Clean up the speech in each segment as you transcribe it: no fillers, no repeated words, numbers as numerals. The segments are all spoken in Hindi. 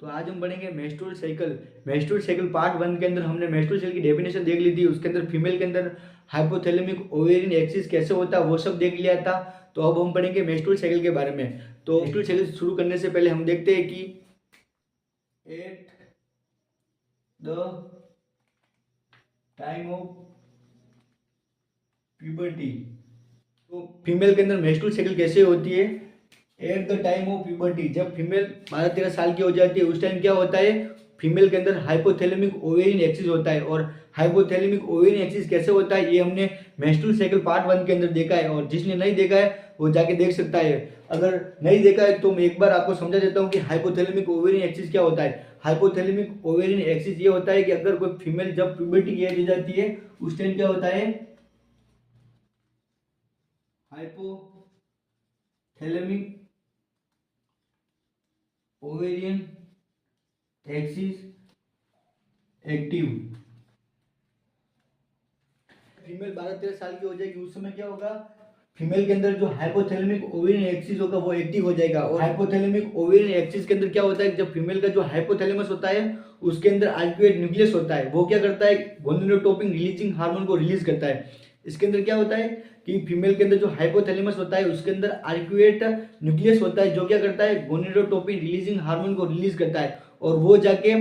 तो आज हम पढ़ेंगे menstrual cycle. Menstrual cycle part 1 के अंदर हमने मेंस्ट्रुअल साइकिल की डेफिनेशन देख ली थी। उसके अंदर फीमेल के अंदर हाइपोथैलेमिक ओवेरियन एक्सिस कैसे होता है वो सब देख लिया था। तो अब हम पढ़ेंगे मेंस्ट्रुअल साइकिल के बारे में। तो मेंस्ट्रुअल साइकिल शुरू करने से पहले हम देखते हैं कि at the time of puberty, तो फीमेल के अंदर मेंस्ट्रुअल साइकिल कैसे होती है। At the time of puberty, जब फीमेल 12-13 साल की हो जाती है उस टाइम क्या होता है, फीमेल के अंदर हाइपोथैलेमिक ओवेरियन एक्सिस होता है। और हाइपोथैलेमिक ओवेरियन एक्सिस कैसे होता है ये हमने मेंस्ट्रुअल साइकिल पार्ट 1 के अंदर देखा है, और जिसने नहीं देखा है वो जाके देख सकता है। अगर नहीं देखा है तो मैं एक बार आपको समझा देता हूँ कि हाइपोथैलेमिक ओवेरियन एक्सिस क्या होता है। हाइपोथैलेमिक ओवेरियन एक्सिस ये होता है कि अगर कोई फीमेल जब प्यूबर्टी की एज हो जाती है उस टाइम क्या होता है, hypothalamic ovarian axis active. Female 12-13 साल की हो जाएगी उस समय क्या होगा, फीमेल के अंदर जो हाइपोथैलेमिक ओवेरियन एक्सिस होगा वो एक्टिव हो जाएगा। और हाइपोथैलेमिक ओवेरियन एक्सिस के अंदर क्या होता है, जब फीमेल का जो हाइपोथैलेमस होता है उसके अंदर आर्क्यूएट न्यूक्लियस होता है, वो क्या करता है, गोनाडोट्रोपिन रिलीजिंग हार्मोन को रिलीज करता है। इसके अंदर क्या होता है कि फीमेल के अंदर जो हाइपोथैलेमस होता है उसके अंदर आर्क्यूएट न्यूक्लियस होता है, जो क्या करता है, गोनाडोट्रोपिन रिलीजिंग हार्मोन को रिलीज करता है। और वो जाके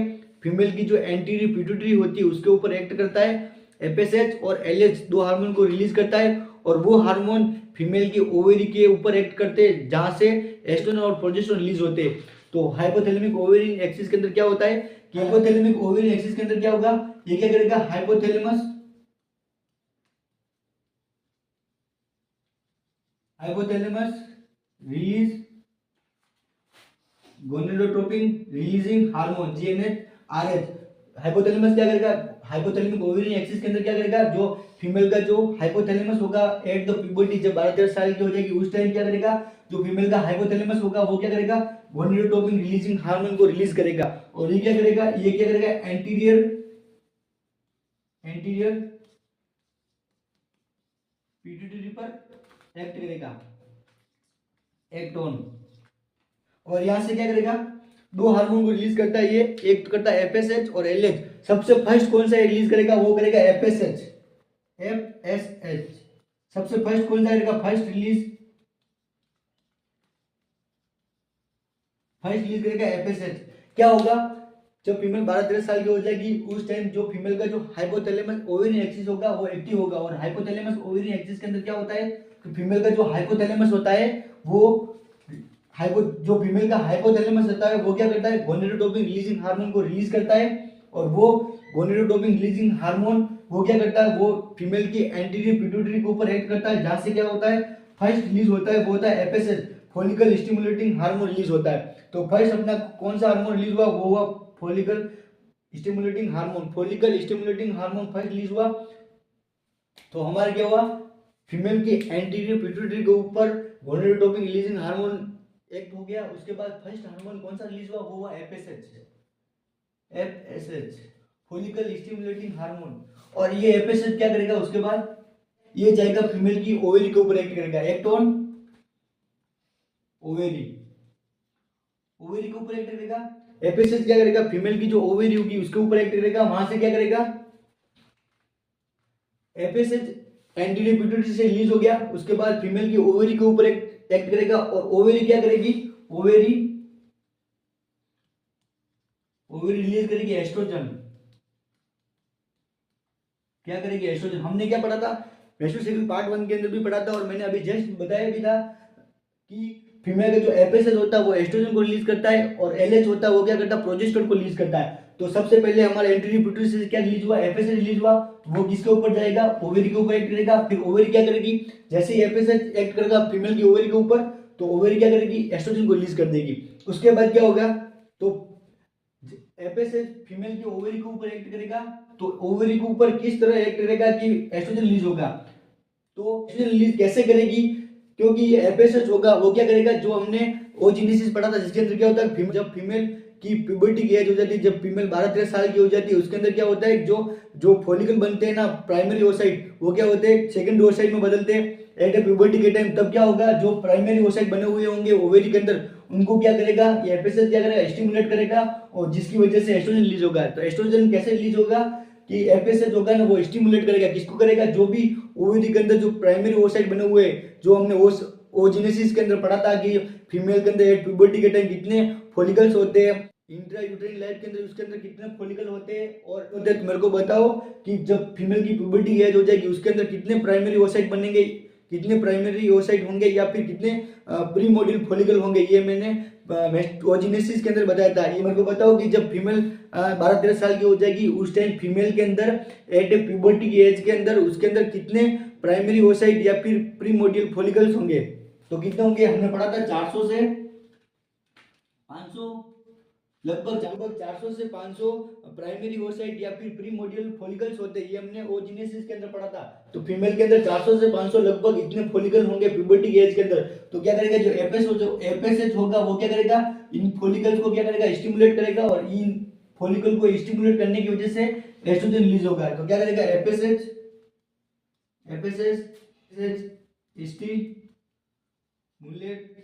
फीमेल की जो एंटीरियर पिट्यूटरी होती है उसके ऊपर एक्ट करता है, एफएसएच और एलएच दो हार्मोन को रिलीज करता है। और वो हार्मोन फीमेल की ओवेरी के ऊपर एक्ट करते हैं जहां से एस्ट्रोजन और प्रोजेस्टेरोन रिलीज होते हैं। तो हाइपोथैलेमिक ओवेरियन एक्सिस के अंदर क्या होता है कि हाइपोथैलेमिक ओवेरियन एक्सिस के अंदर क्या होगा, ये क्या करेगा, hypothalamus release gonadotropin releasing hormone GNH. Hypothalamus क्या करेगा, हाइपोथैलेमिक ओवेरियन एक्सिस के अंदर क्या करेगा, जो फीमेल का जो हाइपोथैलेमस होगा एट द प्यूबर्टी, जब 12-13 साल की हो जाएगी उस टाइम क्या करेगा, जो फीमेल का हाइपोथैलेमस होगा वो क्या करेगा, गोनाडोट्रोपिन रिलीजिंग हार्मोन को रिलीज करेगा। और ये क्या करेगा, एंटीरियर पिट्यूटरी पर एक्ट करेगा, एक्ट ऑन। और यहां से क्या करेगा, दो हार्मोन को रिलीज करता है ये, एक करता है एफएसएच और एलएच। सबसे फर्स्ट कौन सा रिलीज करेगा, वो करेगा एफएसएच। सबसे फर्स्ट कौन सा करेगा, फर्स्ट रिलीज करेगा एफएसएच। क्या होगा, जब फीमेल 12-13 साल की हो जाएगी उस टाइम जो फीमेल का जो हाइपोथैलेमस ओवेरियन एक्सिस होगा वो एक्टिव होगा। और हाइपोथैलेमस ओवेरियन एक्सिस के अंदर क्या होता है, तो फीमेल का जो हाइपोथैलेमस होता है वो जो फीमेल का हाइपोथैलेमस होता है वो क्या करता है, गोनाडोट्रोपिन रिलीजिंग हार्मोन को रिलीज करता है। और वो गोनाडोट्रोपिन रिलीजिंग हार्मोन वो क्या करता है, वो फीमेल की एंटीरियर पिट्यूटरी के ऊपर एक्ट करता है, जहां से क्या होता है, फर्स्ट रिलीज होता है वो होता है FSH, follicle stimulating hormone release होता है। तो फर्स्ट अपना कौन सा हार्मोन रिलीज हुआ, वो हुआ follicle stimulating hormone. Follicle stimulating hormone first release हुआ तो हमारा क्या हुआ, फीमेल की एंटीरियर पिट्यूटरी के ऊपर गोनाडोट्रोपिन रिलीजिंग हार्मोन एक्ट हो गया। उसके बाद फर्स्ट हार्मोन कौन सा रिलीज हुआ, वो हुआ एफएसएच, फॉलिकल स्टिमुलेटिंग हार्मोन। और ये एफएसएच क्या करेगा, उसके बाद ये जाएगा फीमेल की ओवेरी के ऊपर एक्ट करेगा, एक्ट ऑन ओवेरी के ऊपर एक्ट करेगा। एफएसएच क्या करेगा, फीमेल की जो ओवेरी होगी उसके ऊपर एक्ट करेगा, वहां से क्या करेगा, एफएसएच एंटीरियर पिट्यूटरी से रिलीज हो गया। उसके बाद फीमेल की ओवेरी के ऊपर एक्ट करेगा, और ओवेरी क्या करेगी, ओवेरी रिलीज करेगी एस्ट्रोजन। क्या करेगी, एस्ट्रोजन। हमने क्या पढ़ा था, मेंस्ट्रुअल साइकिल पार्ट 1 के अंदर भी पढ़ा था, और मैंने अभी जस्ट बताया भी था कि फीमेल का जो एफएसएच होता है वो एस्ट्रोजन को रिलीज करता है, और एलएच होता है वो क्या करता है, प्रोजेस्टेरोन को रिलीज करता है। तो सबसे पहले हमारा एंटीरियर पिट्यूटरी से क्या रिलीज हुआ, एफएसएच रिलीज हुआ, तो वो किसके ऊपर जाएगा, ओवेरी के ऊपर एक्ट करेगा। फिर ओवेरी क्या करेगी, जैसे ही एफएसएच एक्ट करेगा फीमेल की ओवेरी के ऊपर, तो ओवेरी क्या करेगी, एस्ट्रोजन को रिलीज कर देगी। उसके बाद क्या होगा, तो एफएसएच फीमेल की ओवेरी के ऊपर एक्ट करेगा, तो ओवेरी के ऊपर किस तरह एक्ट करेगा कि एस्ट्रोजन रिलीज होगा। तो एस्ट्रोजन रिलीज कैसे करेगी, क्योंकि ये एफएसएच होगा वो क्या करेगा, जो हमने ओजेनेसिस पढ़ा था जिसके अंदर क्या होता है, जब फीमेल की प्यूबर्टी की एज हो जाती है, जब फीमेल 12-13 साल की हो जाती है उसके अंदर क्या होता है, जो फॉलिकल बनते हैं ना, प्राइमरी ओसाइट, वो क्या होते हैं, सेकेंडरी ओसाइट में बदलते हैं एट प्यूबर्टी के टाइम। तब क्या होगा, जो प्राइमरी ओसाइट बने हुए होंगे ओवेरी के अंदर उनको क्या करेगा, ये एफएसएच क्या करेगा, स्टिमुलेट करेगा, और जिसकी वजह से एस्ट्रोजन रिलीज होगा। तो एस्ट्रोजन कैसे रिलीज होगा कि एफएसएच होगा ना, वो स्टिमुलेट करेगा, किसको करेगा, जो भी ओवरी के अंदर जो प्राइमरी ओसाइट बने हुए, जो हमने ओजेनेसिस के अंदर पढ़ा था कि फीमेल के अंदर प्यूबर्टी के टाइम कितने फॉलिकल्स होते हैं, इंट्रा यूट्राइन लाइफ के अंदर उसके अंदर कितने फॉलिकल होते हैं, और होते तो मेरे को बताओ कि जब फीमेल की प्यूबर्टी एज हो जाएगी उसके अंदर कितने प्राइमरी ओसाइट बनेंगे, कितने प्राइमरी ओसाइट होंगे, या फिर कितने प्री मॉड्यूल फॉलिकल होंगे, ये मैंने ओजिनेसिस के अंदर बताया था। ये मेरे को बताओ कि जब फीमेल 12-13 साल की हो जाएगी उस टाइम फीमेल के अंदर एट ए प्यूबर्टी की एज के अंदर उसके अंदर कितने प्राइमरी ओसाइट या फिर प्री मॉड्यूल फॉलिकल्स होंगे। तो कितने होंगे, हमने पढ़ा था 400 से 500, लगभग 400 से 500 प्राइमरी ओसाइट या फिर प्री मॉड्यूल फॉलिकल्स होते हैं, ये हमने ओजिनेसिस के अंदर पढ़ा था। तो फीमेल के अंदर 400 से 500 लगभग इतने फॉलिकल होंगे प्यूबर्टी एज के अंदर। तो क्या करेगा, जो एफएसएच होगा वो क्या करेगा, इन फॉलिकल्स को क्या करेगा, स्टिमुलेट करेगा, और इन फॉलिकल को स्टिमुलेट करने की वजह से एस्ट्रोजन रिलीज होगा। तो क्या करेगा, एफएसएच स्टिमुलेट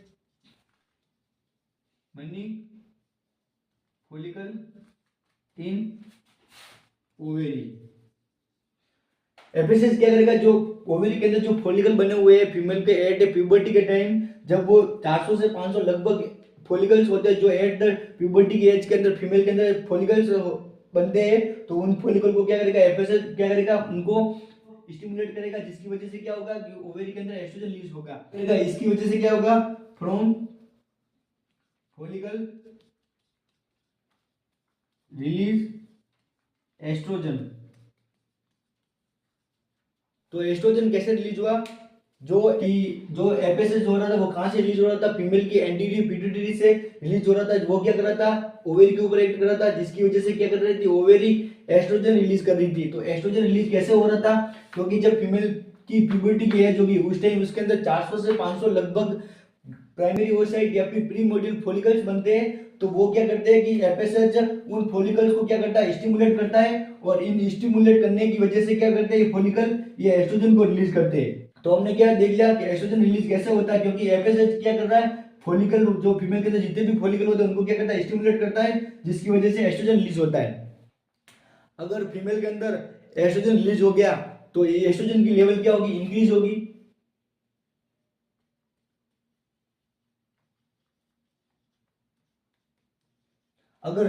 मनी फॉलिकल इन ओवेरी। एफएसएच क्या करेगा, जो ओवेरी के अंदर जो फॉलिकल बने हुए हैं फीमेल के एट प्यूबर्टी के टाइम, जब वो 400 से 500 लगभग फॉलिकल्स होते हैं जो एट द प्यूबर्टी की एज के अंदर फीमेल के अंदर फॉलिकल्स बनते हैं, तो उन फॉलिकल को क्या करेगा, एफएसएच क्या करेगा, उनको स्टिमुलेट करेगा, जिसकी वजह से क्या होगा कि ओवेरी के अंदर एस्ट्रोजन रिलीज होगा। इसकी वजह से क्या होगा, फ्रॉम फॉलिकल रिलीज एस्ट्रोजन। तो एस्ट्रोजन कैसे रिलीज हुआ, जो एफएसएच हो रहा था वो कहां से रिलीज हो रहा था, फीमेल की एंटीरियर पिट्यूटरी से रिलीज हो रहा था। वो क्या कर रहा था, ओवेरी के ऊपर एक्ट कर रहा था, जिसकी वजह से क्या कर रही थी, ओवेरी एस्ट्रोजन रिलीज कर रही थी। तो एस्ट्रोजन रिलीज कैसे हो रहा था, क्योंकि जब फीमेल की प्यूबर्टी की एज होगी उस टाइम उसके अंदर 400 से 500 लगभग प्राइमरी ओसाइट या फिर प्री मॉड्यूल फॉलिकल्स बनते हैं। तो वो क्या करते हैं कि एफएसएच उन फॉलिकल्स को क्या करता है, स्टिमुलेट करता है, और इन स्टिमुलेट करने की वजह से क्या करते हैं ये फॉलिकल, ये एस्ट्रोजन को रिलीज करते हैं। तो हमने क्या देख लिया कि एस्ट्रोजन रिलीज कैसे होता है, क्योंकि एफएसएच क्या कर रहा है, फॉलिकल जो फीमेल के अंदर जितने भी फॉलिकल होते हैं उनको क्या करता है, स्टिमुलेट करता है, जिसकी वजह से एस्ट्रोजन रिलीज होता है। अगर फीमेल के अंदर एस्ट्रोजन रिलीज हो गया तो ये एस्ट्रोजन की लेवल क्या होगी, इंक्रीज होगी। अगर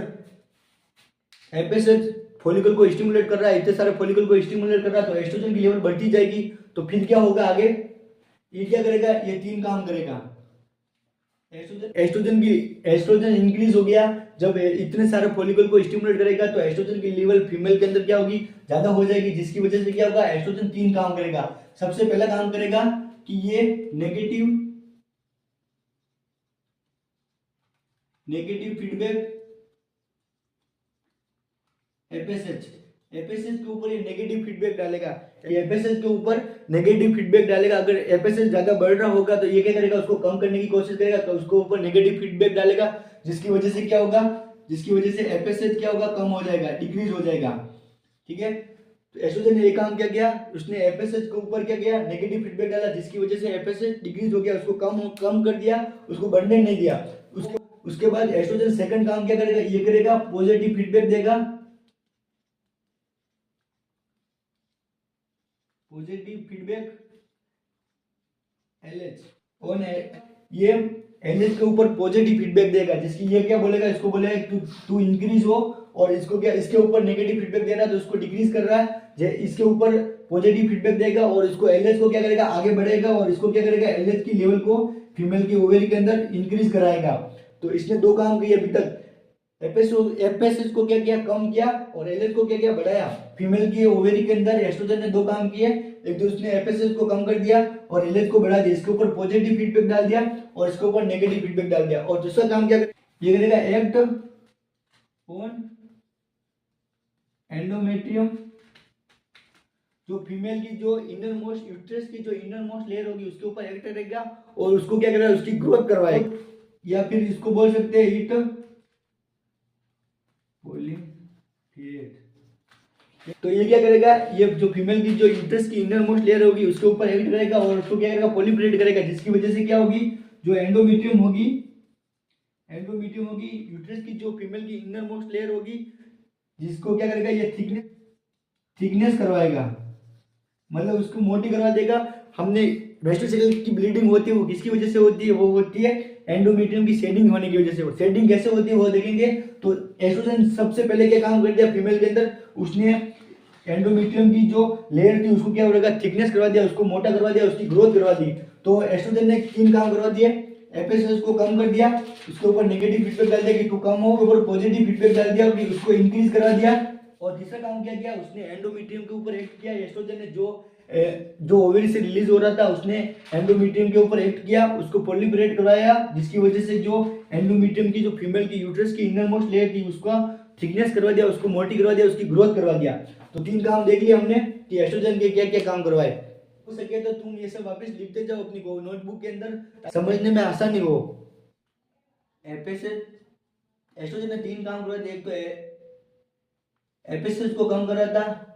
एफएसएच फॉलिकल को स्टिमुलेट कर रहा है, इतने सारे फॉलिकल को स्टिमुलेट कर रहा है, तो एस्ट्रोजन की लेवल बढ़ती जाएगी। तो फिर क्या होगा आगे, ये क्या करेगा, ये 3 काम करेगा। एस्ट्रोजन इंक्रीज हो गया, जब इतने सारे फॉलिकल को स्टिमुलेट करेगा तो एस्ट्रोजन की लेवल फीमेल के अंदर क्या होगी, ज्यादा हो जाएगी, जिसकी वजह से क्या होगा, एस्ट्रोजन 3 काम करेगा। सबसे पहला काम करेगा कि ये नेगेटिव फीडबैक एफएसएच के ऊपर ये नेगेटिव फीडबैक डालेगा। एफएसएच के ऊपर नेगेटिव फीडबैक डालेगा। अगर एफएसएच ज्यादा बढ़ रहा होगा तो ये क्या करेगा, उसको कम करने की कोशिश करेगा, तो उसको ऊपर नेगेटिव फीडबैक डालेगा, जिसकी वजह से क्या होगा, जिसकी वजह से एफएसएच क्या होगा, कम हो जाएगा, डिक्रीज हो जाएगा। ठीक है, तो एस्ट्रोजन ने ये काम क्या किया, उसने एफएसएच के ऊपर क्या किया, नेगेटिव फीडबैक डाला, जिसकी वजह से एफएसएच डिक्रीज हो गया, उसको कम कर दिया, उसको बढ़ने नहीं दिया। उसके बाद एस्ट्रोजन सेकंड काम क्या करेगा, ये करेगा पॉजिटिव फीडबैक देगा, पॉजिटिव फीडबैक एलएच ऑन ये एलएच के ऊपर पॉजिटिव फीडबैक देगा, जिसकी ये क्या बोलेगा, इसको बोलेगा तू इंक्रीज हो, और इसको क्या, इसके ऊपर नेगेटिव फीडबैक दे रहा है तो इसको डिक्रीज कर रहा है, इसके ऊपर पॉजिटिव फीडबैक देगा, और इसको एलएच को क्या करेगा, आगे बढ़ेगा, और इसको क्या करेगा, एलएच की लेवल को फीमेल की ओवेरी के अंदर इंक्रीज कराएगा। तो इसने 2 काम किए अभी तक, एफएसएच को क्या किया, कम किया, और एलएच को क्या किया, बढ़ाया। फीमेल की ओवेरी के अंदर एस्ट्रोजन ने 2 काम किए, एक तो उसने एफएसएच को कम कर दिया और एलएच को बढ़ा दिया, इसके ऊपर पॉजिटिव फीडबैक डाल दिया और इसके ऊपर नेगेटिव फीडबैक डाल दिया। और दूसरा काम क्या ये करेगा, एक्ट ऑन एंडोमेट्रियम, जो फीमेल की जो इनर मोस्ट यूट्रस की जो इनर मोस्ट लेयर होगी उसके ऊपर एक्ट करेगा, और उसको क्या करेगा, उसकी ग्रोथ करवाएगा, या फिर इसको बोल सकते हैं इट तो ये क्या करेगा, ये जो फीमेल की जो यूट्रस की इनर मोस्ट लेयर होगी उसके ऊपर एक्ट करेगा, और उसको क्या करेगा, प्रोलिफरेट करेगा, जिसकी वजह से क्या होगी, जो एंडोमेट्रियम होगी एंडोमेट्रियम होगी यूट्रस की जो फीमेल की इनर मोस्ट लेयर होगी, जिसको क्या करेगा ये थिकनेस करवाएगा, मतलब उसको मोटी करवा देगा। हमने वेस्टिबुलर की ब्लीडिंग होती है वो किसकी वजह से होती है, वो होती है एंडोमेट्रियम की शेडिंग होने की वजह से। शेडिंग कैसे होती है वो देखेंगे। तो एस्ट्रोजन सबसे पहले क्या काम कर दिया फीमेल के अंदर, उसने एंडोमेट्रियम की जो लेयर थी उसको क्या करेगा, थिकनेस करवा दिया, उसको मोटा करवा दिया, उसकी ग्रोथ करवा दी। तो एस्ट्रोजन ने 3 काम करवा दिए, एफएसएस को कम कर दिया, उसके ऊपर नेगेटिव फीडबैक डाल दिया कि तू कम हो, ऊपर पॉजिटिव फीडबैक डाल दिया कि उसको इंक्रीज करा दिया। और तीसरा काम क्या किया, उसने एंडोमेट्रियम के ऊपर एक्ट किया। एस्ट्रोजन ने जो ओवरी से रिलीज हो रहा था उसने एंडोमेट्रियम के ऊपर एक्ट किया, उसको प्रोलिफरेट करवाया, जिसकी वजह से जो एंडोमेट्रियम की जो फीमेल की यूट्रस की इनर मोस्ट लेयर थी उसका थिकनेस करवा दिया, उसको मोटी करवा दिया, उसकी ग्रोथ करवा दिया। तो 3 काम देख लिए हमने कि एस्ट्रोजन के क्या क्या काम करवाए। हो सके तो तुम ये सब वापस लिखते जाओ अपनी नोटबुक के अंदर, समझने में आसानी हो। एफएसएस एस्ट्रोजन ने 3 काम करवाए थे, एक तो एफएसएस को कम कर रहा था,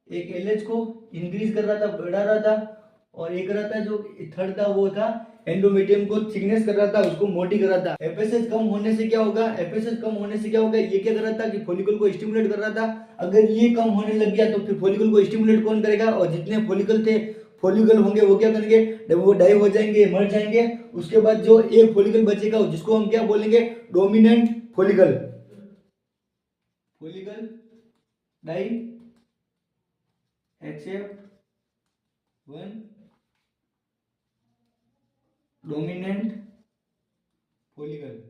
एक एलएच को इंक्रीज कर रहा था, बढ़ा रहा था, और एक रहा था जो थर्ड था वो था एंडोमेट्रियम को थिकनेस कर रहा था, उसको मोटी कर रहा था। एफएसएच कम होने से क्या होगा, एफएसएच कम होने से क्या होगा, ये क्या कर रहा था कि फॉलिकल को स्टिमुलेट कर रहा था। अगर ये कम होने लग गया तो फिर फॉलिकल को स्टिमुलेट कौन करेगा, और जितने फॉलिकल थे फॉलिकल होंगे वो क्या करेंगे, वो डाई हो जाएंगे, मर जाएंगे। उसके बाद जो एक फॉलिकल बचेगा जिसको हम क्या बोलेंगे, dominant follicle, follicle die except one dominant follicle.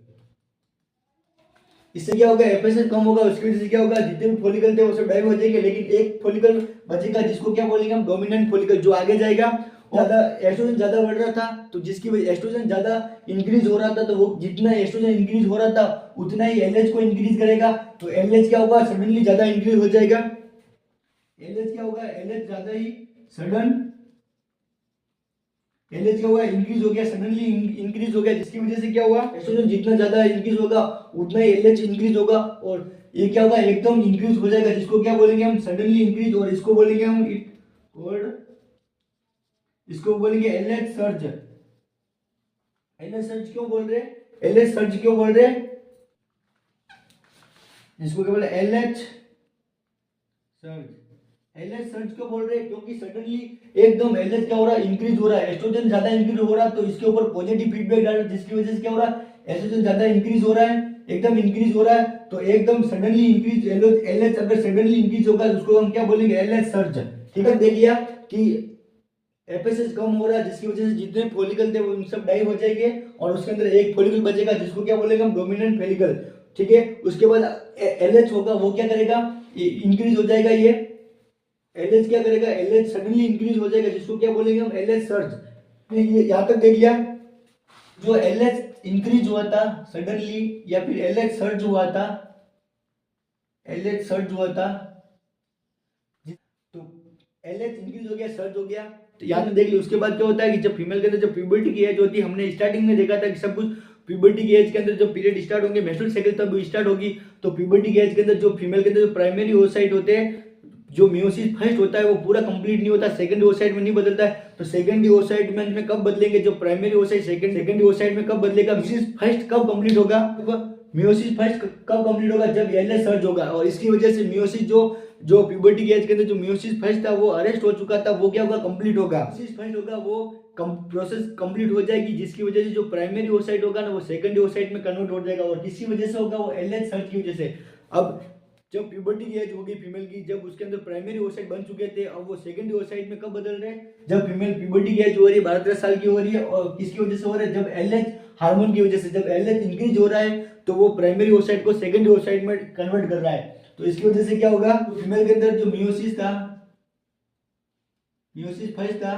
इससे क्या होगा, एफएसएच कम होगा, उसकी वजह से क्या होगा, जितने भी फॉलिकल थे वो सब डाई हो जाएंगे, लेकिन एक फॉलिकल बचेगा जिसको क्या बोलेंगे हम, डोमिनेंट फॉलिकल, जो आगे जाएगा। ज्यादा एस्ट्रोजन ज्यादा बढ़ रहा था तो जिसकी वजह एस्ट्रोजन ज्यादा इंक्रीज हो रहा था, तो वो जितना एस्ट्रोजन इंक्रीज हो रहा था उतना ही एलएच को इंक्रीज करेगा। तो एलएच क्या होगा, सडनली ज्यादा इंक्रीज हो जाएगा। एलएच क्या होगा, एलएच ज्यादा ही सडन एलएच क्या हुआ, इंक्रीज हो गया, सडनली इंक्रीज हो गया, जिसकी वजह से क्या हुआ, एस्ट्रोजन जितना ज्यादा इंक्रीज होगा उतना ही एलएच इंक्रीज होगा, और ये क्या होगा, एकदम इंक्रीज हो जाएगा, जिसको क्या बोलेंगे हम, सडनली इंक्रीज। और इसको बोलेंगे हम इसको बोलेंगे एलएच सर्ज। एलएच सर्ज क्यों बोल रहे, एलएच सर्ज क्यों बोल रहे, जिसको क्या बोले एलएच सर्ज। एलएच सर्ज क्यों बोल रहे हैं, क्योंकि सडनली एकदम एलएच क्या हो रहा है, इंक्रीज हो रहा है, एस्ट्रोजन ज्यादा इंक्रीज हो रहा है, तो इसके ऊपर पॉजिटिव फीडबैक डाल रहा है, जिसकी वजह से क्या हो रहा है, एस्ट्रोजन ज्यादा इंक्रीज हो रहा है, एकदम इंक्रीज हो रहा है। तो एकदम सडनली इंक्रीज एलएच अगर सडनली इंक्रीज होगा तो उसको हम क्या बोलेंगे, एलएच सर्ज। ठीक है, देख लिया कि एफएसएच कम हो रहा है, जिसकी वजह से जितने फॉलिकल थे वो सब डाई हो जाएंगे, और उसके अंदर एक फॉलिकल बचेगा जिसको क्या बोलेंगे हम, डोमिनेंट फॉलिकल। ठीक है, उसके बाद एलएच होगा, वो क्या करेगा, इंक्रीज हो जाएगा, ये एलएच क्या करेगा, एलएच सडनली इंक्रीज हो जाएगा, जिसको क्या बोलेंगे हम, एलएच सर्ज। ये यहां तक देख लिया। जो एलएच इंक्रीज हुआ था सडनली, या फिर एलएच सर्ज हुआ था, एलएच सर्ज हुआ था, तो एलएच इंक्रीज हो गया, सर्ज हो गया, तो यहाँ में देख लिया। उसके बाद क्या होता है कि जब फीमेल के अंदर जब प्यूबर्टी की एज होती है, हमने स्टार्टिंग में देखा था कि सब कुछ प्यूबर्टी की एज के अंदर जब पीरियड स्टार्ट होंगे, मेंस्ट्रुअल साइकिल तब स्टार्ट होगी। तो प्यूबर्टी की एज के अंदर जो फीमेल के अंदर जो प्राइमरी ओसाइट होते हैं, जो मियोसिस फर्स्ट होता है वो पूरा कंप्लीट नहीं होता, सेकंड ओसाइट में नहीं बदलता है। तो सेकंड ओसाइट में कब बदलेंगे, जो प्राइमरी ओसाइट सेकंड ओसाइट में कब बदलेगा, मियोसिस फर्स्ट कब कंप्लीट होगा, मियोसिस फर्स्ट कब कंप्लीट होगा, जब एलएच सर्ज होगा। और इसकी वजह से मियोसिस जो प्यूबर्टी की एज के अंदर जो मियोसिस फर्स्ट था वो अरेस्ट हो चुका था, वो क्या होगा, कंप्लीट होगा। मियोसिस फर्स्ट होगा वो प्रोसेस कंप्लीट हो जाएगी, जिसकी वजह से जो प्राइमरी ओसाइट होगा ना वो सेकंडरी ओसाइट में कन्वर्ट हो जाएगा, और किसी वजह से होगा, वो एलएच सर्ज की वजह से। अब जब प्यूबर्टी की एज होगी फीमेल की, जब उसके अंदर प्राइमरी ओसाइट बन चुके थे, अब वो सेकंडरी ओसाइट में कब बदल रहे हैं, जब फीमेल प्यूबर्टी की एज हो रही है 12-13 साल की हो रही है, और किसकी वजह से हो रहा है, जब एलएच हार्मोन की वजह से, जब एलएच इंक्रीज हो रहा है तो वो प्राइमरी ओसाइट को सेकंडरी ओसाइट में कन्वर्ट कर रहा है। तो इसकी वजह से क्या होगा, फीमेल के अंदर जो मियोसिस था, मियोसिस फर्स्ट था,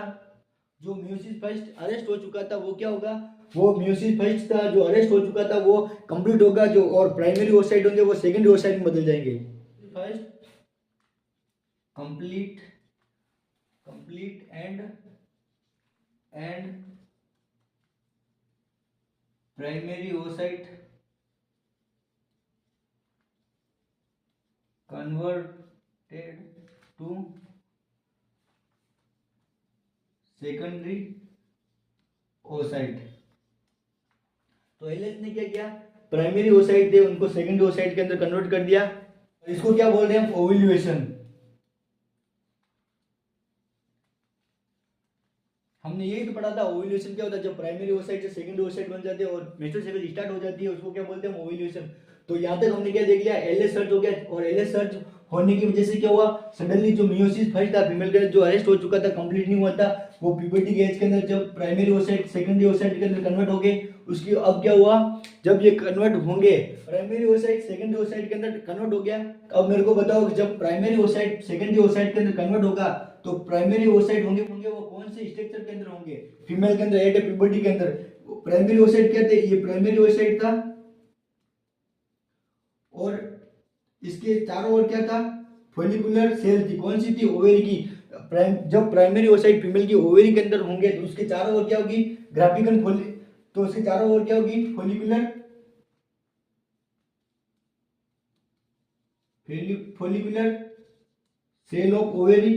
जो मियोसिस फर्स्ट अरेस्ट हो चुका था वो क्या होगा, वो मियोसिस फर्स्ट था जो अरेस्ट हो चुका था वो कंप्लीट होगा, जो और प्राइमरी ओसाइट होंगे वो सेकंडरी ओसाइट में बदल जाएंगे। First complete complete and primary oocyte converted to secondary oocyte. तो एलएच ने क्या किया, प्राइमरी ओसाइट थे उनको सेकेंडरी ओसाइट के अंदर कन्वर्ट कर दिया। इसको क्या बोल रहे हैं हम, ओव्यूलेशन। हमने यही तो पढ़ा था, ओव्यूलेशन क्या होता है, जब प्राइमरी ओसाइट से सेकेंडरी ओसाइट बन जाते हैं और मेस्टोसाइकिल स्टार्ट हो जाती है, उसको क्या बोलते हैं, ओव्यूलेशन। तो यहाँ तक हमने क्या देख लिया, एलएच सर्च हो गया, और एलएच सर्च होने की वजह से क्या हुआ, सडनली जो मियोसिस फर्स्ट था फीमेल का जो अरेस्ट हो चुका था, कंप्लीट नहीं हुआ था, वो प्यूबर्टी के एज के अंदर जब प्राइमरी ओसाइट सेकेंडरी ओसाइट के अंदर कन्वर्ट हो गए, उसकी अब क्या हुआ, जब ये कन्वर्ट होंगे, प्राइमरी ओसाइट सेकेंडरी ओसाइट के अंदर कन्वर्ट हो गया। अब मेरे को बताओ कि जब प्राइमरी ओसाइट सेकेंडरी ओसाइट के अंदर कन्वर्ट होगा तो प्राइमरी ओसाइट होंगे वो कौन से स्ट्रक्चर के अंदर होंगे, फीमेल के अंदर, एट प्यूबर्टी के अंदर। प्राइमरी ओसाइट क्या थे, ये प्राइमरी ओसाइट था, और इसके चारों ओर क्या था, फोलिकुलर सेल थी, कौन सी थी, ओवेरी की। जब प्राइमरी ओसाइट फीमेल की ओवेरी के अंदर होंगे तो उसके चारों ओर क्या होगी, ग्राफिकल तो उसके चारों ओर क्या होगी, follicular cell of ovary.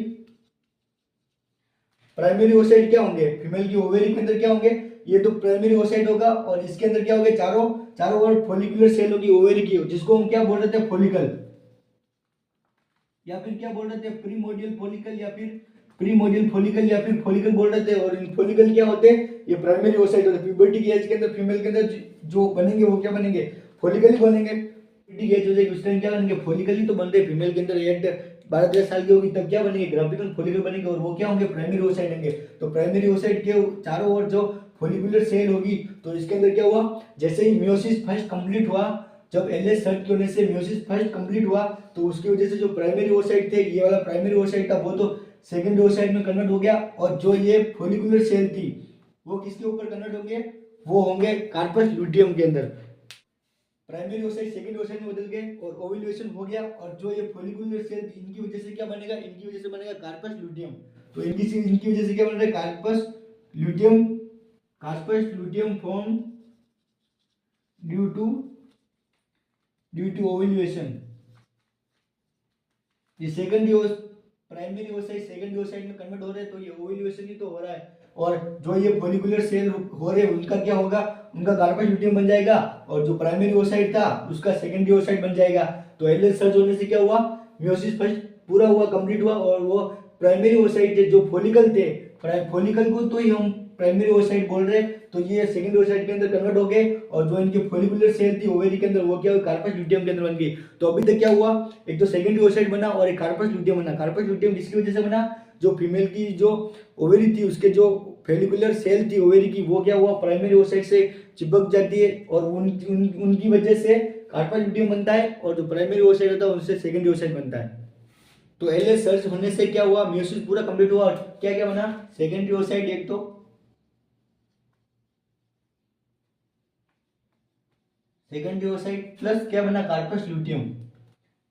Primary oocyte क्या होंगे, फीमेल की ओवेरी के अंदर क्या होंगे, ये तो प्राइमरी ओसाइट होगा, और इसके अंदर क्या होंगे, चारों ओर फोलिकुलर सेल होगी ओवेरी की, जिसको हम क्या बोल रहे थे, फोलिकल, या फिर क्या बोल रहे थे, प्रीमोडियल फोलिकल, या फिर प्रीमोडियल फोलिकल, या फिर फोलिकल बोल रहे थे। और इन फोलिकल क्या होते हैं, ये प्राइमरी ओसाइट होते हैं। प्यूबर्टी की एज के अंदर फीमेल के अंदर जो बनेंगे वो क्या बनेंगे, फोलिकल ही बनेंगे। प्यूबर्टी की एज हो जाएगी उस टाइम क्या बनेंगे, फोलिकल ही तो बनते हैं। फीमेल के अंदर एट 12-13 साल की होगी तब क्या बनेंगे, ग्राफिकल फोलिकल बनेंगे, और वो क्या होंगे, प्राइमरी ओसाइट होंगे। तो प्राइमरी ओसाइट के चारों ओर जो फोलिकुलर सेल होगी, तो इसके अंदर क्या हुआ, जैसे ही मियोसिस फर्स्ट कंप्लीट हुआ, जब एलएच सर्च के होने से मियोसिस फर्स्ट कंप्लीट हुआ, तो उसकी वजह से जो प्राइमरी ओसाइट थे, ये वाला प्राइमरी ओसाइट था, वो तो सेकेंडरी ओसाइट में कन्वर्ट हो गया, और जो ये फोलिकुलर सेल थी वो किसके ऊपर कन्वर्ट होंगे, वो होंगे कार्पस लुटियम के अंदर। प्राइमरी ओसाइट सेकेंडरी ओसाइट में बदल गए और ओव्यूलेशन हो गया, और जो ये फोलिकुलर सेल थी इनकी वजह से क्या बनेगा, इनकी वजह से बनेगा कार्पस लुटियम। तो इनकी वजह से क्या बन रहा है, corpus luteum form due to ovulation. ये प्राइमरी ओसाइट सेकेंडरी ओसाइट में कन्वर्ट हो रहे हैं, तो ये ओव्यूलेशन ही तो हो रहा है, और जो ये फोलिकुलर सेल हो रहे हैं उनका क्या होगा, उनका कार्पस लुटियम बन जाएगा, और जो प्राइमरी ओसाइट था उसका सेकेंडरी ओसाइट बन जाएगा। तो एलएच सर्च होने से क्या हुआ, मियोसिस फर्स्ट पूरा हुआ, कंप्लीट हुआ, और वो प्राइमरी ओसाइट थे जो फोलिकल थे, फोलिकल को तो ही हम प्राइमरी ओसाइट बोल रहे हैं, तो ये सेकेंडरी ओसाइट के अंदर कन्वर्ट हो गए, और जो इनकी फोलिकुलर सेल थी ओवेरी के अंदर वो क्या हुई, कार्पस लुटियम के अंदर बन गई। तो अभी तक क्या हुआ, एक तो सेकेंडरी ओसाइट बना और एक कार्पस लुटियम बना। कार्पस लुटियम किसकी वजह से बना, जो फीमेल की जो ओवेरी थी उसके जो फोलिकुलर सेल थी ओवेरी की, वो क्या हुआ, प्राइमरी ओसाइट से चिपक जाती है, और उनकी वजह से कार्पस लुटियम बनता है, और जो प्राइमरी ओसाइट होता है उनसे सेकेंडरी ओसाइट बनता है। तो एलएच सर्च होने से क्या हुआ, मियोसिस पूरा कंप्लीट हुआ, और क्या क्या बना, सेकेंडरी ओसाइट, एक तो सेकेंडरी ओसाइट प्लस क्या बना, कार्पस लुटियम।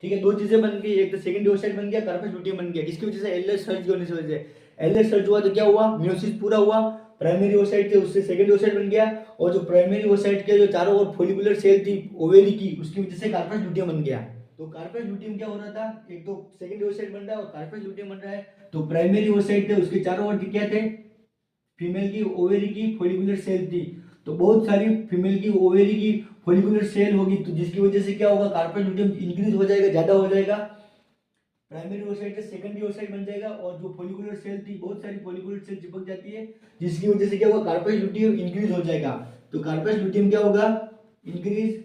ठीक है, दो चीजें बन गई, एक तो सेकेंडरी ओसाइट बन गया, कार्पस लुटियम बन गया, किसकी वजह से, एलएच सर्च की होने की वजह से। एलएच सर्च हुआ तो क्या हुआ, मियोसिस पूरा हुआ, प्राइमरी ओसाइट थे उससे सेकेंडरी ओसाइट बन गया, और जो प्राइमरी ओसाइट के जो चारों ओर फोलिकुलर सेल थी ओवेरी की, उसकी वजह से कार्पस लुटियम बन गया। तो कार्पस लुटियम क्या हो रहा था, एक तो सेकेंडरी ओसाइट बन रहा है और कार्पस लुटियम बन रहा है। तो प्राइमरी ओसाइट थे उसके चारों ओर क्या थे, फीमेल की ओवेरी की फोलिकुलर सेल थी, तो बहुत सारी फीमेल की ओवेरी की फोलिकुलर सेल होगी, तो जिसकी वजह से क्या होगा, कार्पस लुटियम इंक्रीज हो जाएगा, ज्यादा हो जाएगा, प्राइमरी ओसाइट से सेकेंडरी ओसाइट बन जाएगा, और जो फोलिकुलर सेल थी बहुत सारी फोलिकुलर सेल चिपक जाती है, जिसकी वजह से क्या होगा, कार्पस लुटियम इंक्रीज हो जाएगा। तो कार्पस लुटियम क्या होगा, इंक्रीज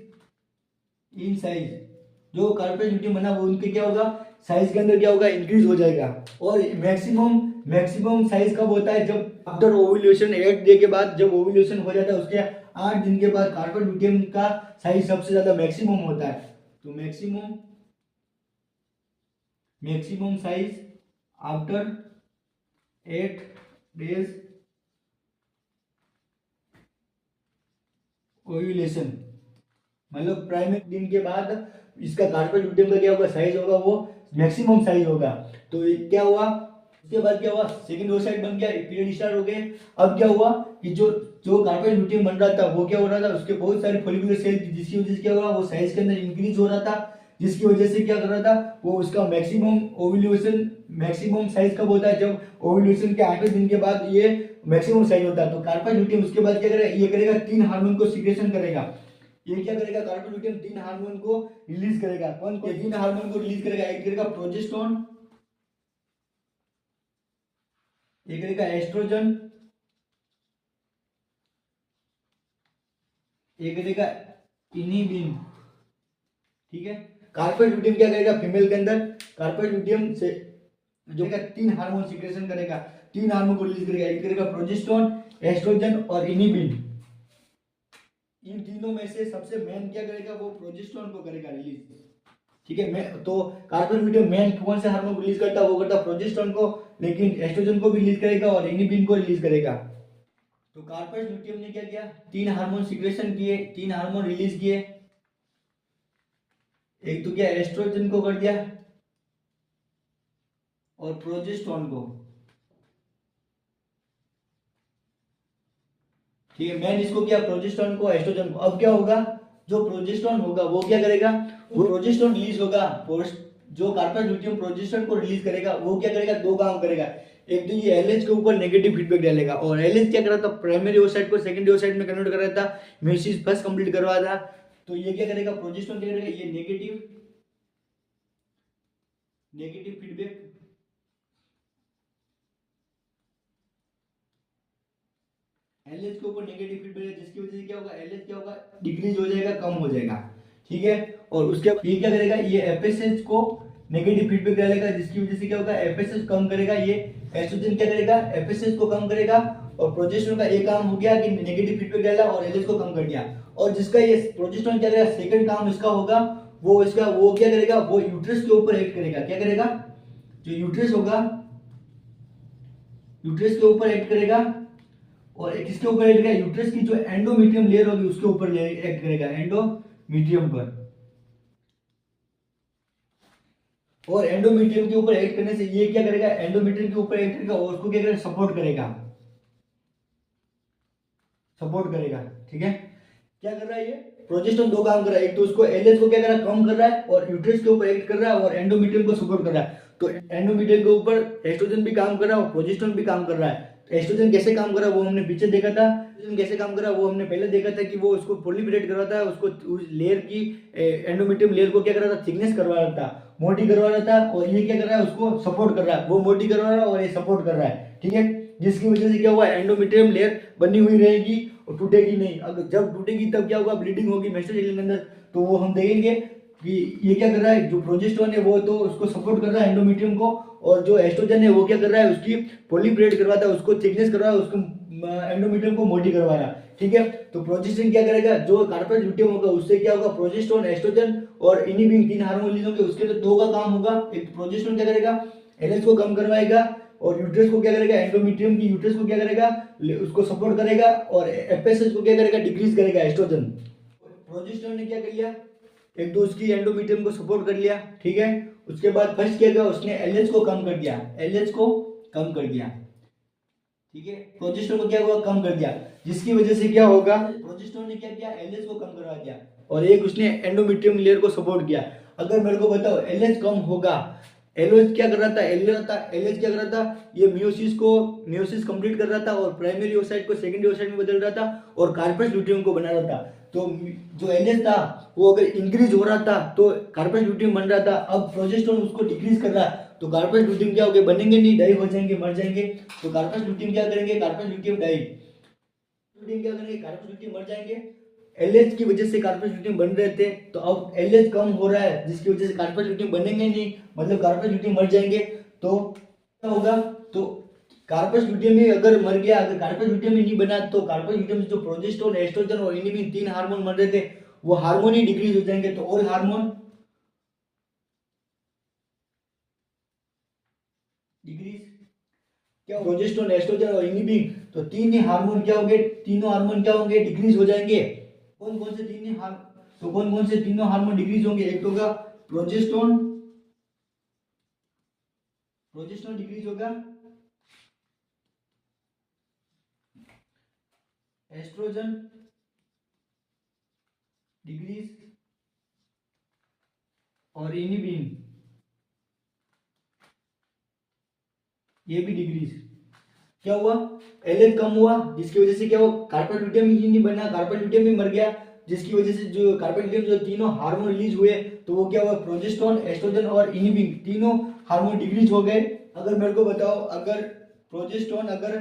इन साइज, जो कार्पस लुटियम बना वो उनके क्या होगा, साइज के अंदर क्या होगा, इंक्रीज हो जाएगा। और मैक्सिमम साइज कब होता है, जब आफ्टर ओव्यूलेशन 8 डे के बाद, जब ओव्यूलेशन हो जाता है उसके 8 दिन के बाद कार्पस लुटियम का साइज सबसे ज्यादा मैक्सिमम होता है। तो maximum size after 8 days ovulation, मतलब प्राइमरी दिन के बाद इसका कार्पस लुटियम का क्या होगा, साइज होगा वो मैक्सिमम साइज होगा। तो क्या हुआ, उसके बाद क्या हुआ, सेकेंड ओसाइट बन गया, पीरियड स्टार्ट हो गए। अब क्या हुआ कि जो जो कार्पस लुटियम बन रहा था वो क्या हो रहा था, उसके बहुत सारे फोलिकुलर सेल थी, जिसकी वजह से क्या हुआ, वो साइज के अंदर इंक्रीज हो रहा था, जिसकी वजह से क्या कर रहा था, वो उसका मैक्सिमम साइज कब होता है, जब ओव्यूलेशन के 8वें दिन के बाद ये मैक्सिमम साइज होता है। तो कार्पस लुटियम उसके बाद क्या करेगा, ये करेगा 3 हार्मोन को सीक्रेशन करेगा। ये क्या करेगा, कार्पेट ल्यूटियम तीन हार्मोन को रिलीज करेगा। कौन कौन तीन हार्मोन को रिलीज करेगा? एक करेगा प्रोजेस्टेरोन, एक करेगा एस्ट्रोजन, एक करेगा इनिबिन। ठीक है, कार्पेट ल्यूटियम क्या करेगा फीमेल के अंदर? कार्पेट ल्यूटियम से जो का तीन हार्मोन सीक्रेशन करेगा, तीन हार्मोन को रिलीज करेगा। एक करेगा प्रोजेस्टेरोन, एस्ट्रोजन और इनिबिन। इन तीनों में से सबसे मेन क्या करेगा? वो प्रोजेस्टेरोन को करेगा रिलीज। ठीक है, मैं तो कार्पेट ल्यूटियम मेन कौन से हार्मोन को रिलीज करता है? वो करता है प्रोजेस्टेरोन को, लेकिन एस्ट्रोजन को भी रिलीज करेगा और इनिबिन को रिलीज करेगा। तो कार्पेट ल्यूटियम ने क्या किया? तीन हार्मोन सीक्रेशन किए, तीन हार्मोन रिलीज किए। एक तो क्या, एस्ट्रोजन को कर दिया और प्रोजेस्टेरोन को। ठीक है, मैंने इसको किया प्रोजेस्टेरोन को, एस्ट्रोजन को। अब क्या होगा? जो प्रोजेस्टेरोन होगा वो क्या करेगा? वो प्रोजेस्टेरोन रिलीज होगा। जो कार्पेट ल्यूटियम प्रोजेस्टेरोन को रिलीज करेगा वो क्या करेगा? दो काम करेगा। एक तो ये एलएच के ऊपर नेगेटिव फीडबैक डालेगा, और एलएच क्या कर रहा था? प्राइमरी ओसाइट को सेकेंडरी ओसाइट में कन्वर्ट कर रहा था, मेयोसिस फर्स्ट कंप्लीट करवा था। तो ये क्या करेगा? प्रोजेस्टेरोन क्या करेगा? ये नेगेटिव फीडबैक एलएच के ऊपर नेगेटिव फीडबैक है, जिसकी वजह से क्या होगा? एलएच क्या होगा? डिक्रीज हो जाएगा, कम हो जाएगा। ठीक है, और उसके बाद ये क्या करेगा? ये एफएसएच को नेगेटिव फीडबैक डालेगा, जिसकी वजह से क्या होगा? एफएसएच कम करेगा। ये एस्ट्रोजन क्या करेगा? एफएसएच को कम करेगा। और प्रोजेस्टेरोन का एक काम हो गया कि नेगेटिव फीडबैक डाला और एलएच को कम कर दिया। और जिसका ये प्रोजेस्टेरोन क्या करेगा? सेकंड काम इसका होगा, वो क्या करेगा? वो यूट्रस के ऊपर एक्ट करेगा। क्या करेगा? जो यूट्रस होगा, यूट्रस के ऊपर एक्ट करेगा। और किसके ऊपर एक्ट करेगा? यूट्रस की जो एंडोमेट्रियम लेयर होगी उसके ऊपर एक्ट करेगा, एंडोमेट्रियम पर। और एंडोमेट्रियम के ऊपर एक्ट करने से ये क्या करेगा? एंडोमेट्रियम के ऊपर एक्ट करेगा और उसको क्या करेगा? सपोर्ट करेगा, सपोर्ट करेगा। ठीक है, क्या कर रहा है ये? प्रोजेस्टेरोन दो काम कर रहा है। एक तो उसको एलएच को क्या कर रहा है? कम कर रहा है, और यूट्रस के ऊपर एक्ट कर रहा है, और एंडोमेट्रियम को सपोर्ट कर रहा है। तो एंडोमेट्रियम के ऊपर एस्ट्रोजन भी काम कर रहा है और प्रोजेस्टेरोन भी काम कर रहा है। तो एस्ट्रोजन कैसे काम कर रहा है वो हमने पीछे देखा था। एस्ट्रोजन कैसे काम कर रहा है वो हमने पहले देखा था कि वो उसको प्रोलिफरेट करवाता है, उसको उस लेयर की एंडोमेट्रियम लेयर को क्या कर रहा था? थिकनेस करवा रहा था, मोटी करवा रहा था। और ये क्या कर रहा है? उसको सपोर्ट कर रहा है। वो मोटी करवा रहा है और ये सपोर्ट कर रहा है। ठीक है, जिसकी वजह से क्या हुआ? एंडोमेट्रियम लेयर बनी हुई रहेगी और टूटेगी नहीं। अगर जब टूटेगी तब क्या होगा? ब्लीडिंग होगी मेस्टोसेल के अंदर। तो वो हम देखेंगे कि ये क्या कर रहा है? जो प्रोजेस्टेरोन है वो तो उसको सपोर्ट कर रहा है एंडोमेट्रियम को, और जो एस्ट्रोजन है वो क्या कर रहा है? उसकी प्रोलिफरेट करवाता है, उसको थिकनेस करवा रहा है, उसको एंडोमेट्रियम को मोटी करवा रहा है। ठीक है, तो प्रोजेस्टेरोन क्या करेगा? जो कार्पेट ल्यूटियम होगा उससे क्या होगा? प्रोजेस्टेरोन, एस्ट्रोजन और इनिबिन तीन हार्मोन रिलीज होंगे, उसके तो दो का काम होगा। एक प्रोजेस्टेरोन क्या करेगा? एलएच को कम करवाएगा, और यूट्रस को क्या करेगा? एंडोमेट्रियम की यूट्रस को क्या करेगा? उसको सपोर्ट करेगा, और एफएसएच को क्या करेगा? डिक्रीज करेगा, एस्ट्रोजन। प्रोजेस्टेरोन ने क्या कर लिया? एक तो उसकी एंडोमेट्रियम को सपोर्ट कर लिया। ठीक है, उसके बाद फर्स्ट क्या किया? उसने एलएच को कम कर दिया, एलएच को कम कर दिया। ठीक है, प्रोजेस्टेरोन को क्या हुआ? कम कर दिया, जिसकी वजह से क्या होगा? प्रोजेस्टेरोन ने क्या किया? एलएच को कम करवा दिया, और एक उसने एंडोमेट्रियम लेयर को सपोर्ट किया। अगर मेरे को बताओ एलएच कम होगा, एलएच क्या कर रहा था? एलएच क्या कर रहा था? ये मियोसिस कंप्लीट कर रहा था, और प्राइमरी ओसाइट को सेकेंडरी ओसाइट में बदल रहा था, और कार्पेट ल्यूटियम को बना रहा था। तो जो एलएच था वो अगर इंक्रीज हो रहा था तो कार्पेट ल्यूटियम बन रहा था। अब प्रोजेस्टेरोन उसको डिक्रीज कर रहा है, तो कार्पेट ल्यूटियम क्या हो गए? बनेंगे नहीं, डाई हो जाएंगे, मर जाएंगे। तो कार्पेट ल्यूटियम क्या करेंगे? कार्पेट ल्यूटियम डाई, ल्यूटियम क्या करेंगे? कार्पेट ल्यूटियम मर जाएंगे। एलएच की वजह से कार्पेट ल्यूटियम बन रहे थे, तो अब एलएच कम हो रहा है, जिसकी वजह से कार्पेट ल्यूटियम बनेंगे नहीं, मतलब कार्पेट ल्यूटियम मर जाएंगे। तो क्या होगा? तो कार्पेट ल्यूटियम ही अगर मर गया, अगर कार्पेट ल्यूटियम ही नहीं बना, तो कार्पेट ल्यूटियम से जो प्रोजेस्टेरोन, एस्ट्रोजन और इनिबिन तीन हार्मोन बन रहे थे वो हार्मोन ही डिक्रीज हो जाएंगे। तो और हार्मोन डिक्रीज, क्या प्रोजेस्टेरोन, एस्ट्रोजन और इनिबिन, तो तीन ही हार्मोन क्या होंगे? तीनों हार्मोन क्या होंगे? डिक्रीज हो जाएंगे। कौन कौन से तीन ही तो कौन कौन से तीनों हार्मोन डिक्रीज होंगे? एक तो होगा प्रोजेस्टेरोन, प्रोजेस्टेरोन डिक्रीज होगा, एस्ट्रोजन डिक्रीज, और इनिबिन ये भी डिक्रीज। क्या हुआ? एलएच कम हुआ, जिसकी वजह से क्या हुआ? कार्पेट ल्यूटियम ही नहीं बना, कार्पेट ल्यूटियम भी मर गया। जिसकी वजह से जो कार्पेट जो तीनों हार्मोन रिलीज हुए तो वो क्या हुआ, प्रोजेस्टेरोन, एस्ट्रोजन और इनिबिन तीनों हार्मोन डिक्रीज हो गए। अगर मेरे को बताओ, अगर प्रोजेस्टेरोन, अगर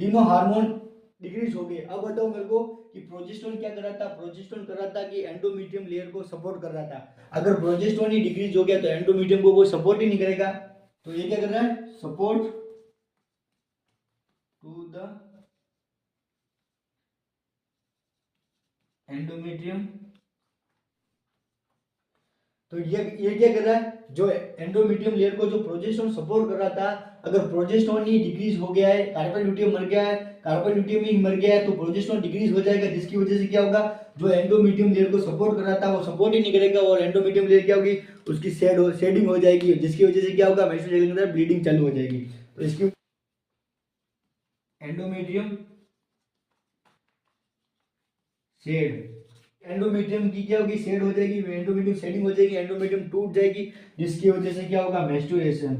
तीनों हार्मोन डिक्रीज हो गए, अब बताओ मेरे को कि प्रोजेस्टेरोन क्या कर रहा था, प्रोजेस्टेरोन कर रहा था कि एंडोमेट्रियम लेयर को सपोर्ट कर रहा था। अगर प्रोजेस्टेरोन ही डिक्रीज हो गया तो एंडोमेट्रियम को कोई सपोर्ट ही नहीं करेगा, तो ये क्या कर रहा है, सपोर्ट टू द एंडोमेट्रियम। तो ये क्या कर रहा है, जो एंडोमेट्रियम लेयर को जो प्रोजेस्टेरोन सपोर्ट कर रहा था, अगर प्रोजेस्टेरोन ही डिक्रीज हो गया है, कार्बन न्यूक्लियम मर गया है, कार्बन न्यूक्लियम ही मर गया है, तो प्रोजेस्टेरोन डिक्रीज हो जाएगा, जिसकी वजह से क्या होगा, जो एंडोमेट्रियम लेयर को सपोर्ट कर रहा था वो सपोर्ट ही नहीं करेगा और एंडोमेट्रियम लेयर क्या होगी, उसकी शेडिंग हो जाएगी, जिसकी वजह से क्या होगा, मेंस्ट्रुअल साइकिल के अंदर ब्लीडिंग चालू हो जाएगी। तो इसकी एंडोमेट्रियम शेड, एंडोमेट्रियम की क्या होगी, शेड हो जाएगी, एंडोमेट्रियम शेडिंग हो जाएगी, एंडोमेट्रियम टूट जाएगी, जिसकी वजह से क्या होगा, मेंस्ट्रुएशन।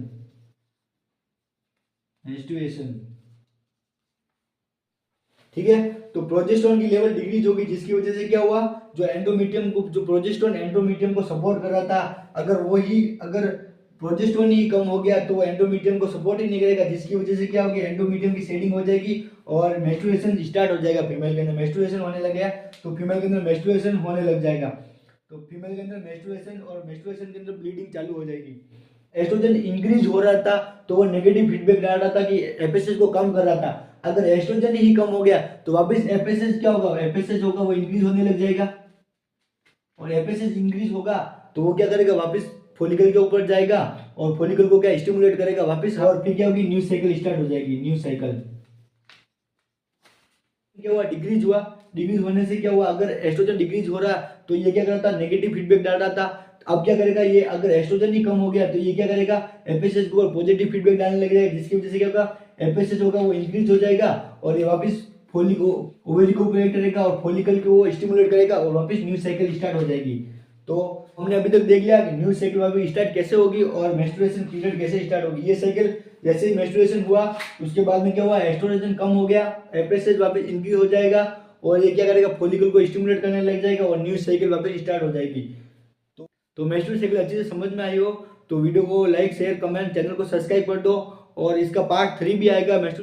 ठीक है, तो प्रोजेस्टेरोन की लेवल डिक्रीज होगी, जिसकी वजह से क्या हुआ, जो एंडोमेट्रियम को, जो प्रोजेस्टेरोन एंडोमेट्रियम को सपोर्ट कर रहा था, अगर प्रोजेस्टेरोन ही कम हो गया तो एंडोमेट्रियम को सपोर्ट ही नहीं करेगा, जिसकी वजह से क्या होगी, एंडोमेट्रियम की शेडिंग हो जाएगी और मेंस्ट्रुएशन स्टार्ट हो जाएगा, फीमेल के अंदर मेंस्ट्रुएशन होने लग गया तो फीमेल के अंदर मेंस्ट्रुएशन होने लग जाएगा, तो फीमेल के अंदर मेंस्ट्रुएशन और मेंस्ट्रुएशन के अंदर ब्लीडिंग चालू हो जाएगी। एस्ट्रोजन इंक्रीज हो रहा था तो वो नेगेटिव फीडबैक डाल रहा था कि एफएसएच को कम कर रहा था, अगर एस्ट्रोजन ही कम हो गया तो वापस एफएसएच क्या होगा, एफएसएच होगा वो इंक्रीज होने लग जाएगा और एफएसएच इंक्रीज होगा तो वो क्या करेगा, वापस फॉलिकल के ऊपर जाएगा और फॉलिकल को क्या स्टिमुलेट करेगा वापस, और फिर क्या होगी, न्यू साइकिल स्टार्ट हो जाएगी, न्यू साइकिल। क्या हुआ, डिक्रीज हुआ, डिक्रीज होने से क्या हुआ, अगर एस्ट्रोजन डिक्रीज हो रहा तो ये क्या कर रहा था, नेगेटिव फीडबैक डाल रहा था, अब क्या करेगा ये, अगर एस्ट्रोजन ही कम हो गया तो ये क्या करेगा, एफएसएच को पॉजिटिव फीडबैक डालने लग जाएगा, जिसकी वजह से क्या होगा, एफएसएच होगा वो इंक्रीज हो जाएगा और ये वापस ओवरी को प्रोटेक्ट करेगा और फॉलिकल को वो स्टिमुलेट करेगा और वापस न्यू साइकिल स्टार्ट हो जाएगी। तो हमने अभी तक देख लिया कि न्यू साइकिल वापस स्टार्ट कैसे होगी और मेंस्ट्रुएशन पीरियड कैसे स्टार्ट होगी। ये साइकिल जैसे ही मेंस्ट्रुएशन हुआ उसके बाद में क्या हुआ, एस्ट्रोजन कम हो गया, एफएसएच वापस इंक्रीज हो जाएगा और ये क्या करेगा, फॉलिकल को स्टिमुलेट करने लग जाएगा और न्यू साइकिल वापस स्टार्ट हो जाएगी। तो मेंस्ट्रुअल साइकिल अच्छे से समझ में आई हो तो वीडियो को लाइक शेयर कमेंट, चैनल को सब्सक्राइब कर दो और इसका पार्ट 3 भी आएगा मेंस्ट्रुअल